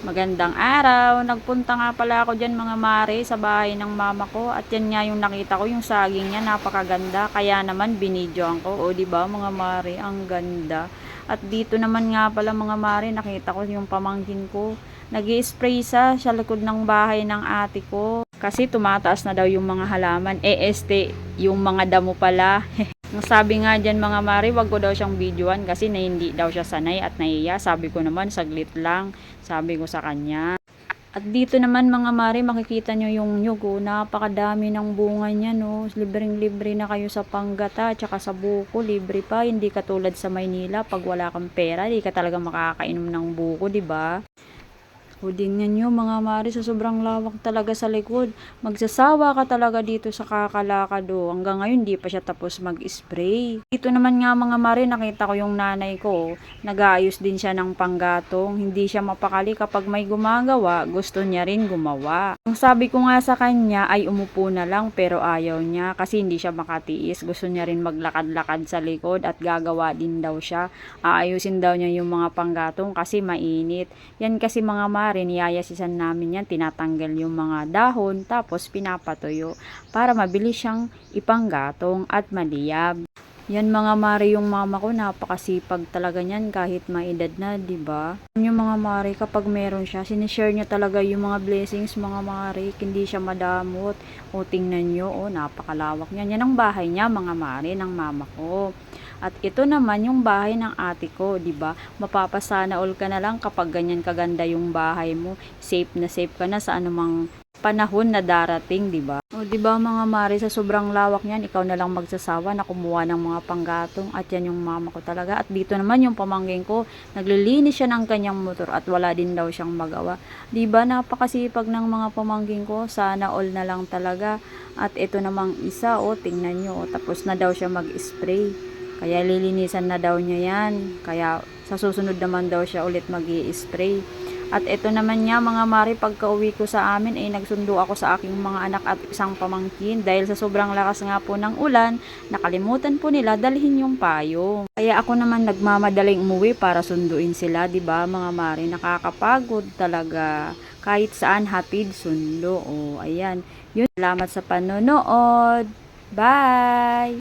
Magandang araw. Nagpunta nga pala ako diyan mga mare sa bahay ng mama ko at yan nga yung nakita ko yung saging niya napakaganda kaya naman binidyoan ko. O di ba mga mare, ang ganda. At dito naman nga pala mga mare nakita ko yung pamangkin ko. Nag-i-spray sa likod ng bahay ng ate ko. Kasi tumataas na daw yung mga halaman. Yung mga damo pala. Ang sabi nga dyan mga mare, wag ko daw siyang videoan kasi na hindi daw siya sanay at nahiya. Sabi ko naman, saglit lang. Sabi ko sa kanya. At dito naman mga mare, makikita nyo yung nyug. Oh. Napakadami ng bunga niya. No? Libreng-libre na kayo sa Panggata, tsaka sa buko. Libre pa. Hindi katulad sa Maynila. Pag wala kang pera, di ka talaga makakainom ng buko, di ba? O tingnan nyo mga mare, sa sobrang lawak talaga sa likod. Magsasawa ka talaga dito sa kakalakad o. Hanggang ngayon di pa siya tapos mag-spray. Dito naman nga mga mare, nakita ko yung nanay ko. Nag-aayos din siya ng panggatong. Hindi siya mapakali kapag may gumagawa, gusto niya rin gumawa. Ang sabi ko nga sa kanya ay umupo na lang pero ayaw niya kasi hindi siya makatiis. Gusto niya rin maglakad-lakad sa likod at gagawa din daw siya. Aayusin daw niya yung mga panggatong kasi mainit. Yan kasi mga mare, niyayasisan namin yan, tinatanggal yung mga dahon, tapos pinapatuyo para mabilis siyang ipanggatong at maliyab. Yan mga mare, yung mama ko napakasipag talaga niyan kahit maedad na, 'di ba? Yung mga mare, kapag meron siya, sinishare niya talaga yung mga blessings mga mare, hindi siya madamot. O tingnan niyo, napakalawak niyan. Yan ang bahay niya mga mare ng mama ko. At ito naman yung bahay ng ate ko, 'di ba? Mapapasana all ka na lang kapag ganyan kaganda yung bahay mo. Safe na safe ka na sa anumang panahon na darating, 'di ba? O 'di ba mga mare, sa sobrang lawak niyan, ikaw na lang magsasawa na kumuha ng mga panggatong at yan yung mama ko talaga. At dito naman yung pamangkin ko, naglilinis siya ng kanyang motor at wala din daw siyang magawa. 'Di ba napakasipag ng mga pamangkin ko, sana all na lang talaga. At ito namang isa, tingnan niyo, tapos na daw siya mag-spray. Kaya lilinisan na daw niya yan. Kaya sa susunod naman daw siya ulit mag-i-spray. At ito naman nga mga mare, pagka uwi ko sa amin ay nagsundo ako sa aking mga anak at isang pamangkin. Dahil sa sobrang lakas nga po ng ulan, nakalimutan po nila dalhin yung payong. Kaya ako naman nagmamadaling umuwi para sunduin sila, 'di ba mga mare? Nakakapagod talaga. Kahit saan hatid sundo. Ayan. Yun. Salamat sa panonood. Bye!